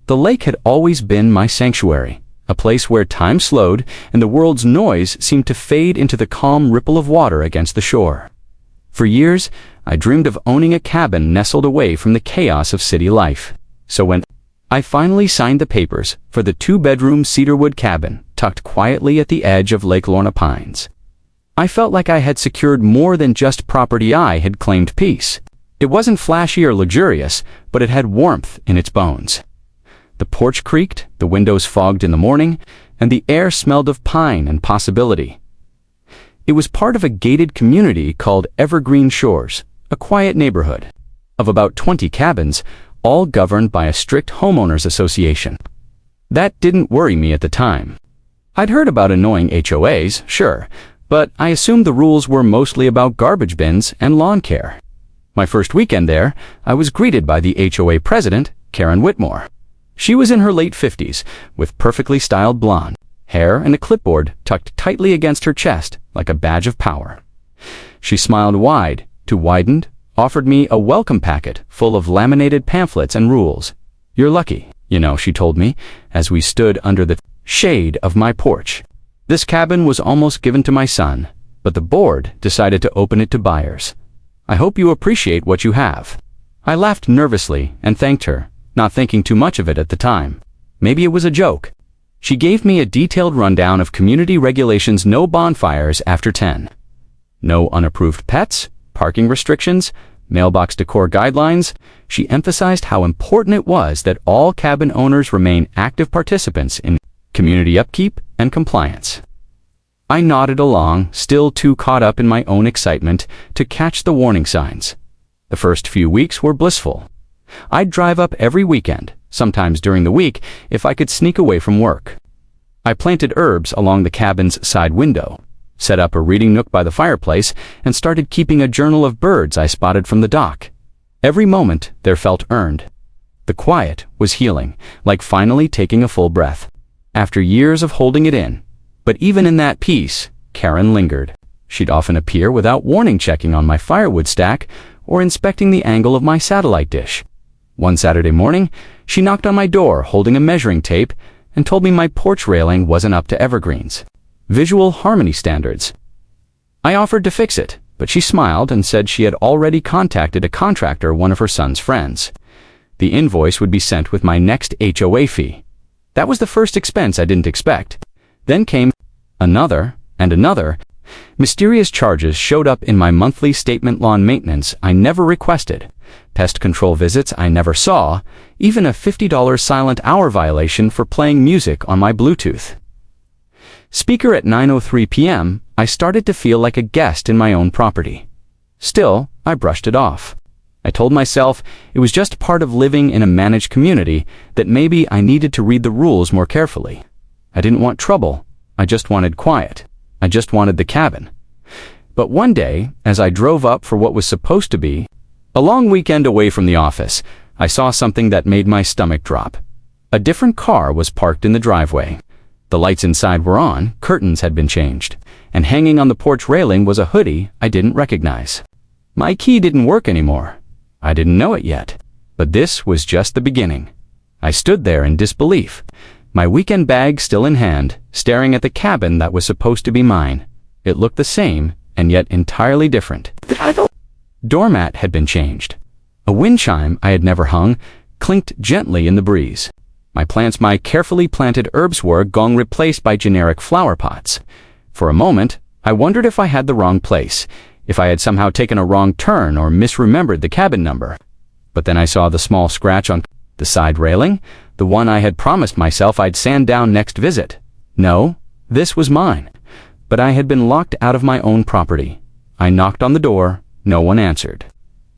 The lake had always been my sanctuary, a place where time slowed and the world's noise seemed to fade into the calm ripple of water against the shore. For years, I dreamed of owning a cabin nestled away from the chaos of city life. So when I finally signed the papers for the 2-bedroom cedarwood cabin tucked quietly at the edge of Lake Lorna Pines, I felt like I had secured more than just property. I had claimed peace. It wasn't flashy or luxurious, but it had warmth in its bones. The porch creaked, the windows fogged in the morning, and the air smelled of pine and possibility. It was part of a gated community called Evergreen Shores, a quiet neighborhood of about 20 cabins, all governed by a strict homeowners association. That didn't worry me at the time. I'd heard about annoying HOAs, sure, but I assumed the rules were mostly about garbage bins and lawn care. My first weekend there, I was greeted by the HOA president, Karen Whitmore. She was in her late 50s, with perfectly styled blonde hair and a clipboard tucked tightly against her chest like a badge of power. She smiled wide, too widened, offered me a welcome packet full of laminated pamphlets and rules. "You're lucky, you know," she told me, as we stood under the shade of my porch. "This cabin was almost given to my son, but the board decided to open it to buyers. I hope you appreciate what you have." I laughed nervously and thanked her, not thinking too much of it at the time. Maybe it was a joke. She gave me a detailed rundown of community regulations: no bonfires after 10, no unapproved pets, parking restrictions, mailbox decor guidelines. She emphasized how important it was that all cabin owners remain active participants in community upkeep and compliance. I nodded along, still too caught up in my own excitement to catch the warning signs. The first few weeks were blissful. I'd drive up every weekend, sometimes during the week, if I could sneak away from work. I planted herbs along the cabin's side window, set up a reading nook by the fireplace, and started keeping a journal of birds I spotted from the dock. Every moment there felt earned. The quiet was healing, like finally taking a full breath, after years of holding it in. But even in that peace, Karen lingered. She'd often appear without warning, checking on my firewood stack or inspecting the angle of my satellite dish. One Saturday morning, she knocked on my door holding a measuring tape and told me my porch railing wasn't up to Evergreen's visual harmony standards. I offered to fix it, but she smiled and said she had already contacted a contractor, one of her son's friends. The invoice would be sent with my next HOA fee. That was the first expense I didn't expect. Then came another and another. Mysterious charges showed up in my monthly statement: lawn maintenance I never requested, pest control visits I never saw, even a $50 silent hour violation for playing music on my Bluetooth speaker at 9:03 p.m. I started to feel like a guest in my own property. Still, I brushed it off. I told myself it was just part of living in a managed community, that maybe I needed to read the rules more carefully. I didn't want trouble. I just wanted quiet. I just wanted the cabin. But one day, as I drove up for what was supposed to be a long weekend away from the office, I saw something that made my stomach drop. A different car was parked in the driveway. The lights inside were on, curtains had been changed, and hanging on the porch railing was a hoodie I didn't recognize. My key didn't work anymore. I didn't know it yet, but this was just the beginning. I stood there in disbelief, my weekend bag still in hand, staring at the cabin that was supposed to be mine. It looked the same, and yet entirely different. The doormat had been changed. A wind chime I had never hung clinked gently in the breeze. My carefully planted herbs were gone, replaced by generic flower pots. For a moment, I wondered if I had the wrong place, if I had somehow taken a wrong turn or misremembered the cabin number. But then I saw the small scratch on the side railing, the one I had promised myself I'd sand down next visit. No, this was mine. But I had been locked out of my own property. I knocked on the door. No one answered.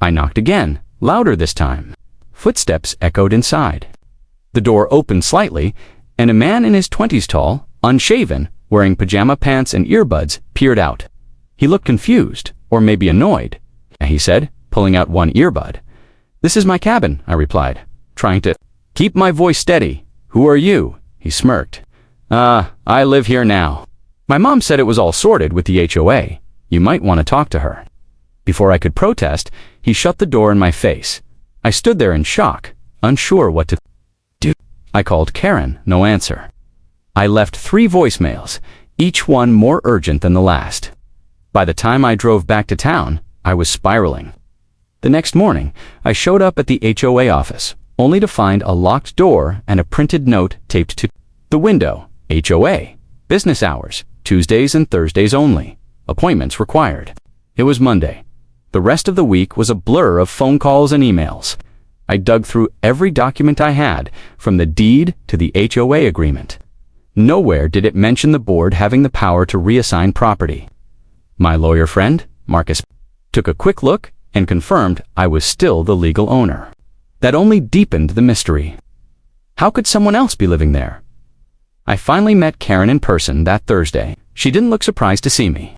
I knocked again, louder this time. Footsteps echoed inside. The door opened slightly, and a man in his 20s, tall, unshaven, wearing pajama pants and earbuds, peered out. He looked confused, or maybe annoyed. He said, pulling out one earbud. "This is my cabin," I replied, trying to keep my voice steady. "Who are you?" He smirked. I live here now. My mom said it was all sorted with the HOA. You might want to talk to her." Before I could protest, he shut the door in my face. I stood there in shock, unsure what to do. I called Karen, no answer. I left 3 voicemails, each one more urgent than the last. By the time I drove back to town, I was spiraling. The next morning, I showed up at the HOA office, only to find a locked door and a printed note taped to the window. HOA. Business hours. Tuesdays and Thursdays only. Appointments required. It was Monday. The rest of the week was a blur of phone calls and emails. I dug through every document I had, from the deed to the HOA agreement. Nowhere did it mention the board having the power to reassign property. My lawyer friend, Marcus, took a quick look and confirmed I was still the legal owner. That only deepened the mystery. How could someone else be living there? I finally met Karen in person that Thursday. She didn't look surprised to see me.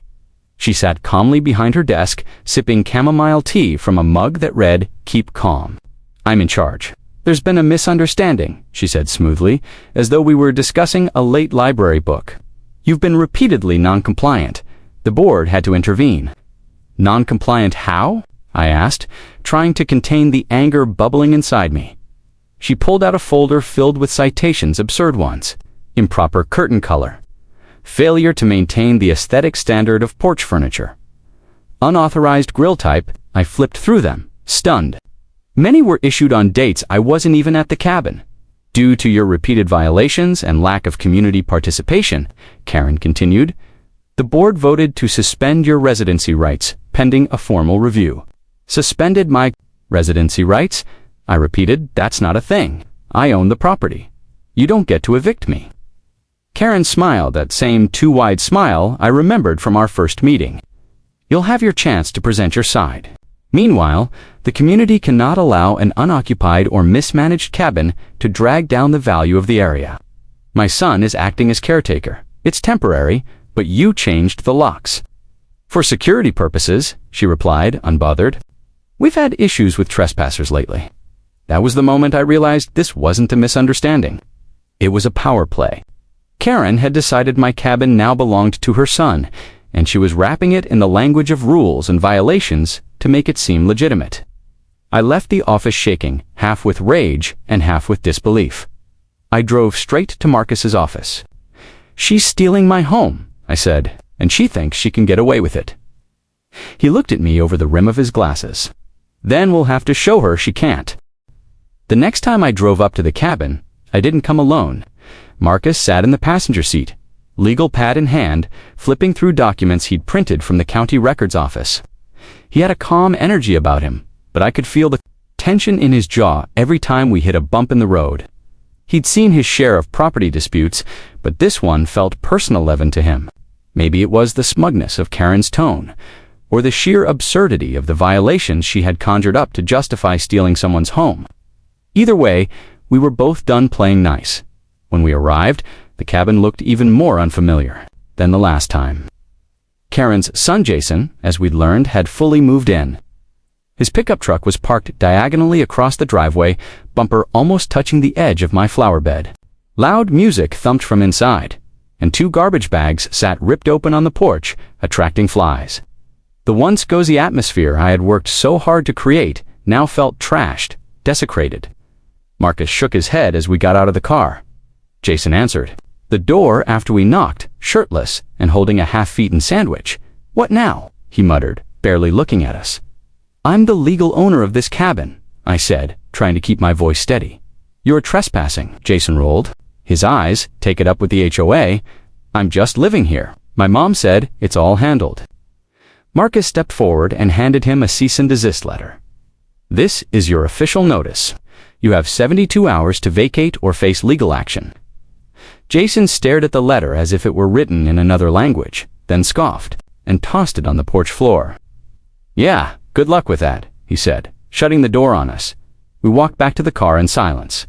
She sat calmly behind her desk, sipping chamomile tea from a mug that read, "Keep calm. I'm in charge." "There's been a misunderstanding," she said smoothly, as though we were discussing a late library book. "You've been repeatedly non-compliant. The board had to intervene." "Non-compliant how?" I asked, trying to contain the anger bubbling inside me. She pulled out a folder filled with citations, absurd ones. Improper curtain color. Failure to maintain the aesthetic standard of porch furniture. Unauthorized grill type. I flipped through them, stunned. Many were issued on dates I wasn't even at the cabin. "Due to your repeated violations and lack of community participation," Karen continued, "the board voted to suspend your residency rights pending a formal review." "Suspended my residency rights?" I repeated. "That's not a thing. I own the property. You don't get to evict me." Karen smiled, that same too-wide smile I remembered from our first meeting. "You'll have your chance to present your side. Meanwhile, the community cannot allow an unoccupied or mismanaged cabin to drag down the value of the area. My son is acting as caretaker. It's temporary, but you changed the locks." "For security purposes," she replied, unbothered. "We've had issues with trespassers lately." That was the moment I realized this wasn't a misunderstanding. It was a power play. Karen had decided my cabin now belonged to her son, and she was wrapping it in the language of rules and violations to make it seem legitimate. I left the office shaking, half with rage and half with disbelief. I drove straight to Marcus's office. "She's stealing my home," I said, "and she thinks she can get away with it." He looked at me over the rim of his glasses. "Then we'll have to show her she can't." The next time I drove up to the cabin, I didn't come alone. Marcus sat in the passenger seat, legal pad in hand, flipping through documents he'd printed from the county records office. He had a calm energy about him, but I could feel the tension in his jaw every time we hit a bump in the road. He'd seen his share of property disputes, but this one felt personal leaven to him. Maybe it was the smugness of Karen's tone, or the sheer absurdity of the violations she had conjured up to justify stealing someone's home. Either way, we were both done playing nice. When we arrived, the cabin looked even more unfamiliar than the last time. Karen's son Jason, as we'd learned, had fully moved in. His pickup truck was parked diagonally across the driveway, bumper almost touching the edge of my flower bed. Loud music thumped from inside, and 2 garbage bags sat ripped open on the porch, attracting flies. The once cozy atmosphere I had worked so hard to create now felt trashed, desecrated. Marcus shook his head as we got out of the car. Jason answered the door after we knocked, shirtless and holding a half-eaten sandwich. "What now?" he muttered, barely looking at us. "I'm the legal owner of this cabin," I said, trying to keep my voice steady. "You're trespassing," Jason rolled. His eyes, "Take it up with the HOA. I'm just living here. My mom said it's all handled." Marcus stepped forward and handed him a cease and desist letter. "This is your official notice. You have 72 hours to vacate or face legal action." Jason stared at the letter as if it were written in another language, then scoffed and tossed it on the porch floor. "Yeah, good luck with that," he said, shutting the door on us. We walked back to the car in silence.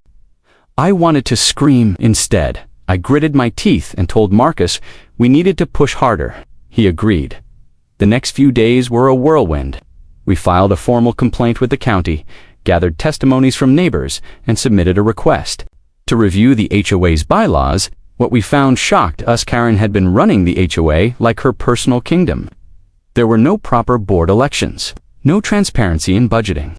I wanted to scream instead. I gritted my teeth and told Marcus we needed to push harder. He agreed. The next few days were a whirlwind. We filed a formal complaint with the county, gathered testimonies from neighbors, and submitted a request to review the HOA's bylaws. What we found shocked us. Karen had been running the HOA like her personal kingdom. There were no proper board elections, no transparency in budgeting.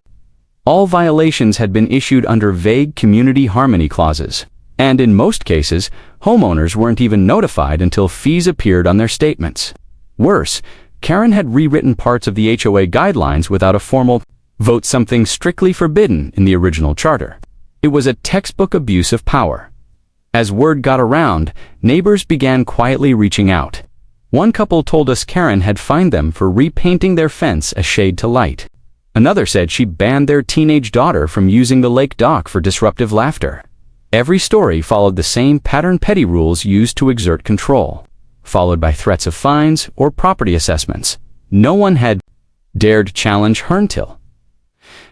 All violations had been issued under vague community harmony clauses, And in most cases, homeowners weren't even notified until fees appeared on their statements. Worse, Karen had rewritten parts of the HOA guidelines without a formal vote, something strictly forbidden in the original charter. It was a textbook abuse of power. As word got around, neighbors began quietly reaching out. One couple told us Karen had fined them for repainting their fence a shade to light. Another said she banned their teenage daughter from using the lake dock for disruptive laughter. Every story followed the same pattern petty rules used to exert control, followed by threats of fines or property assessments. No one had dared challenge her until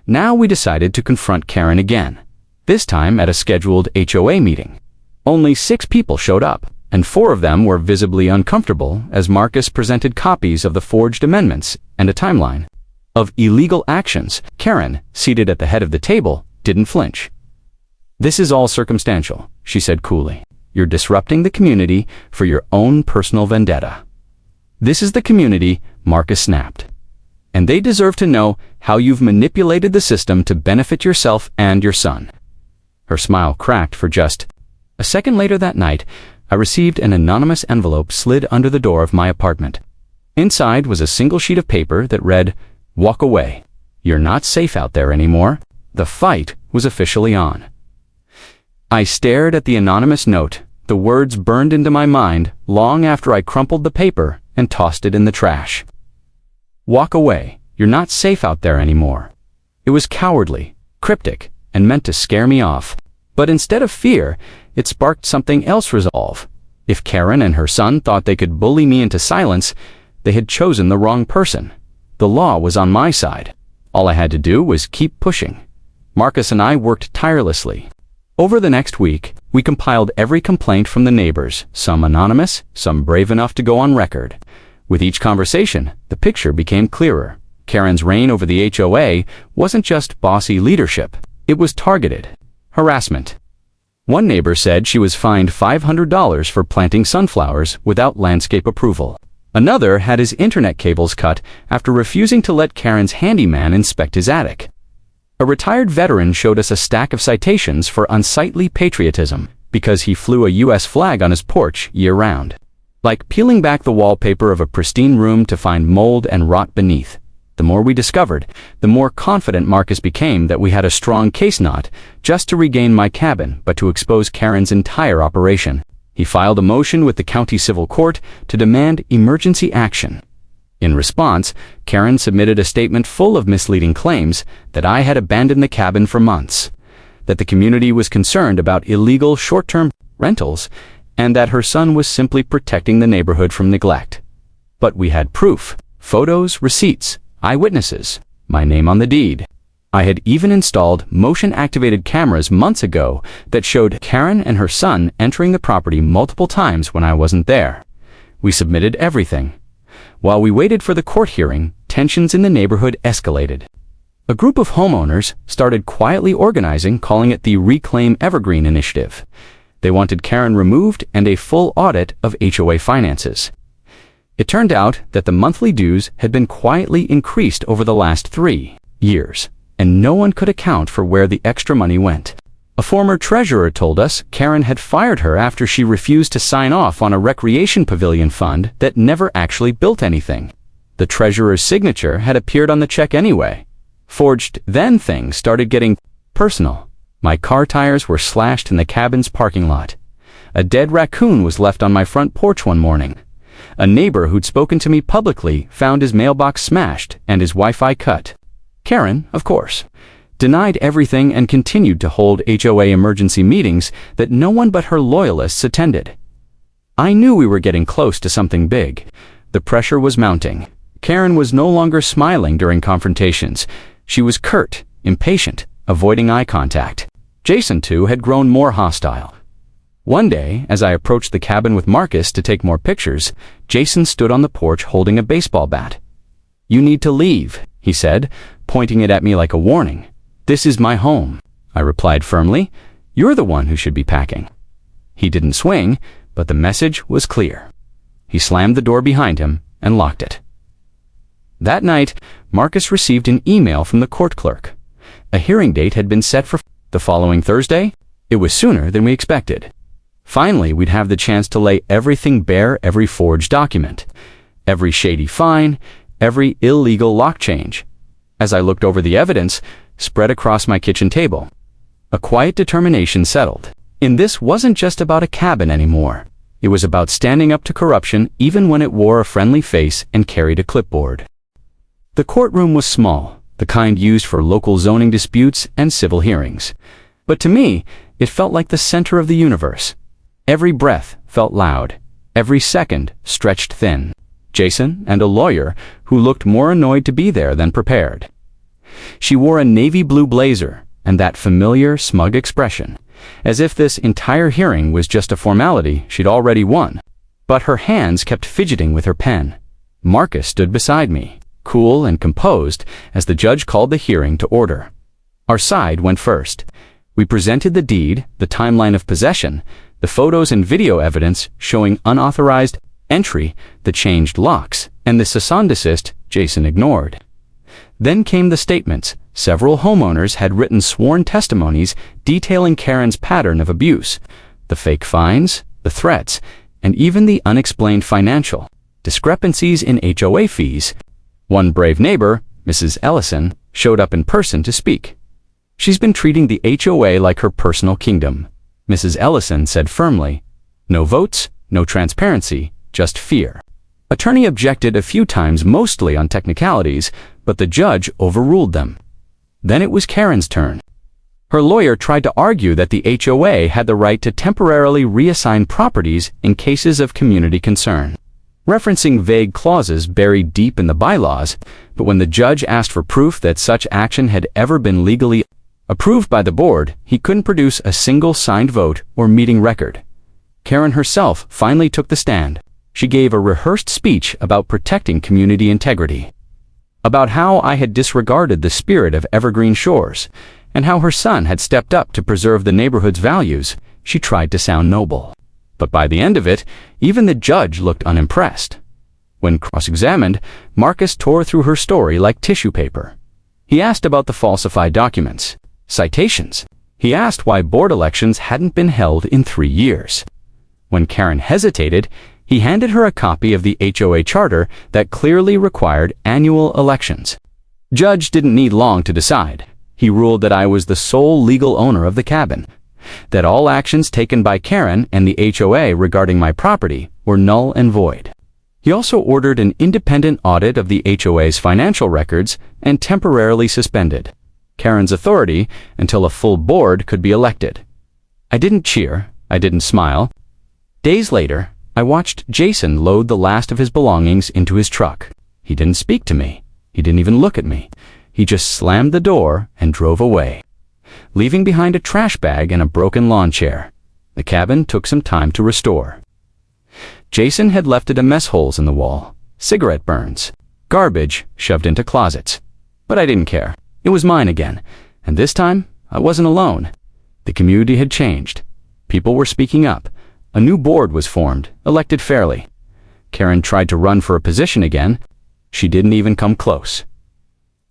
now we decided to confront Karen again, this time at a scheduled HOA meeting. Only 6 people showed up, and 4 of them were visibly uncomfortable as Marcus presented copies of the forged amendments and a timeline of illegal actions. Karen, seated at the head of the table, didn't flinch. "This is all circumstantial," she said coolly. "You're disrupting the community for your own personal vendetta." "This is the community," Marcus snapped. "And they deserve to know how you've manipulated the system to benefit yourself and your son." Her smile cracked for just a second. Later that night, I received an anonymous envelope slid under the door of my apartment. Inside was a single sheet of paper that read, "Walk away. You're not safe out there anymore." The fight was officially on. I stared at the anonymous note. The words burned into my mind long after I crumpled the paper and tossed it in the trash. "Walk away. You're not safe out there anymore." It was cowardly, cryptic, and meant to scare me off. But instead of fear, it sparked something else: resolve. If Karen and her son thought they could bully me into silence, they had chosen the wrong person. The law was on my side. All I had to do was keep pushing. Marcus and I worked tirelessly. Over the next week, we compiled every complaint from the neighbors, some anonymous, some brave enough to go on record. With each conversation, the picture became clearer. Karen's reign over the HOA wasn't just bossy leadership. It was targeted harassment. One neighbor said she was fined $500 for planting sunflowers without landscape approval. Another had his internet cables cut after refusing to let Karen's handyman inspect his attic. A retired veteran showed us a stack of citations for unsightly patriotism because he flew a U.S. flag on his porch year-round. Like peeling back the wallpaper of a pristine room to find mold and rot beneath. The more we discovered, the more confident Marcus became that we had a strong case, not just to regain my cabin, but to expose Karen's entire operation. He filed a motion with the county civil court to demand emergency action. In response, Karen submitted a statement full of misleading claims that I had abandoned the cabin for months, that the community was concerned about illegal short-term rentals, and that her son was simply protecting the neighborhood from neglect. But we had proof, photos, receipts, eyewitnesses, my name on the deed. I had even installed motion-activated cameras months ago that showed Karen and her son entering the property multiple times when I wasn't there. We submitted everything. While we waited for the court hearing, tensions in the neighborhood escalated. A group of homeowners started quietly organizing, calling it the Reclaim Evergreen Initiative. They wanted Karen removed and a full audit of HOA finances. It turned out that the monthly dues had been quietly increased over the last 3 years, and no one could account for where the extra money went. A former treasurer told us Karen had fired her after she refused to sign off on a recreation pavilion fund that never actually built anything. The treasurer's signature had appeared on the check anyway. Forged. Then things started getting personal. My car tires were slashed in the cabin's parking lot. A dead raccoon was left on my front porch one morning. A neighbor who'd spoken to me publicly found his mailbox smashed and his Wi-Fi cut. Karen, of course, denied everything and continued to hold HOA emergency meetings that no one but her loyalists attended. I knew we were getting close to something big. The pressure was mounting. Karen was no longer smiling during confrontations. She was curt, impatient, avoiding eye contact. Jason, too, had grown more hostile. One day, as I approached the cabin with Marcus to take more pictures, Jason stood on the porch holding a baseball bat. "You need to leave," he said, pointing it at me like a warning. "This is my home," I replied firmly. "You're the one who should be packing." He didn't swing, but the message was clear. He slammed the door behind him and locked it. That night, Marcus received an email from the court clerk. A hearing date had been set for the following Thursday. It was sooner than we expected. Finally, we'd have the chance to lay everything bare, every forged document, every shady fine, every illegal lock change. As I looked over the evidence spread across my kitchen table, a quiet determination settled. And this wasn't just about a cabin anymore. It was about standing up to corruption even when it wore a friendly face and carried a clipboard. The courtroom was small, the kind used for local zoning disputes and civil hearings. But to me, it felt like the center of the universe. Every breath felt loud, every second stretched thin. Jason and a lawyer who looked more annoyed to be there than prepared. She wore a navy blue blazer and that familiar, smug expression, as if this entire hearing was just a formality she'd already won. But her hands kept fidgeting with her pen. Marcus stood beside me, cool and composed, as the judge called the hearing to order. Our side went first. We presented the deed, the timeline of possession, the photos and video evidence showing unauthorized entry, the changed locks, and the cease and desist Jason ignored. Then came the statements. Several homeowners had written sworn testimonies detailing Karen's pattern of abuse, the fake fines, the threats, and even the unexplained financial discrepancies in HOA fees. One brave neighbor, Mrs. Ellison, showed up in person to speak. She's been treating the HOA like her personal kingdom. Mrs. Ellison said firmly, "No votes, no transparency, just fear." Attorney objected a few times, mostly on technicalities, but the judge overruled them. Then it was Karen's turn. Her lawyer tried to argue that the HOA had the right to temporarily reassign properties in cases of community concern, referencing vague clauses buried deep in the bylaws. But when the judge asked for proof that such action had ever been legally approved by the board, he couldn't produce a single signed vote or meeting record. Karen herself finally took the stand. She gave a rehearsed speech about protecting community integrity, about how I had disregarded the spirit of Evergreen Shores, and how her son had stepped up to preserve the neighborhood's values. She tried to sound noble. But by the end of it, even the judge looked unimpressed. When cross-examined, Marcus tore through her story like tissue paper. He asked about the falsified documents, citations. He asked why board elections hadn't been held in 3 years. When Karen hesitated, he handed her a copy of the HOA charter that clearly required annual elections. Judge didn't need long to decide. He ruled that I was the sole legal owner of the cabin, that all actions taken by Karen and the HOA regarding my property were null and void. He also ordered an independent audit of the HOA's financial records and temporarily suspended Karen's authority until a full board could be elected. I didn't cheer. I didn't smile. Days later, I watched Jason load the last of his belongings into his truck. He didn't speak to me. He didn't even look at me. He just slammed the door and drove away, leaving behind a trash bag and a broken lawn chair. The cabin took some time to restore. Jason had left it a mess holes in the wall, cigarette burns, garbage shoved into closets. But I didn't care. It was mine again, and this time I wasn't alone. The community had changed. People were speaking up. A new board was formed, elected fairly. Karen tried to run for a position again. She didn't even come close.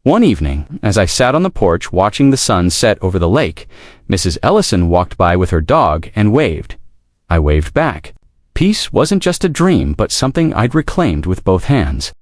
One evening, as I sat on the porch watching the sun set over the lake, Mrs. Ellison walked by with her dog and waved. I waved back. Peace wasn't just a dream, but something I'd reclaimed with both hands.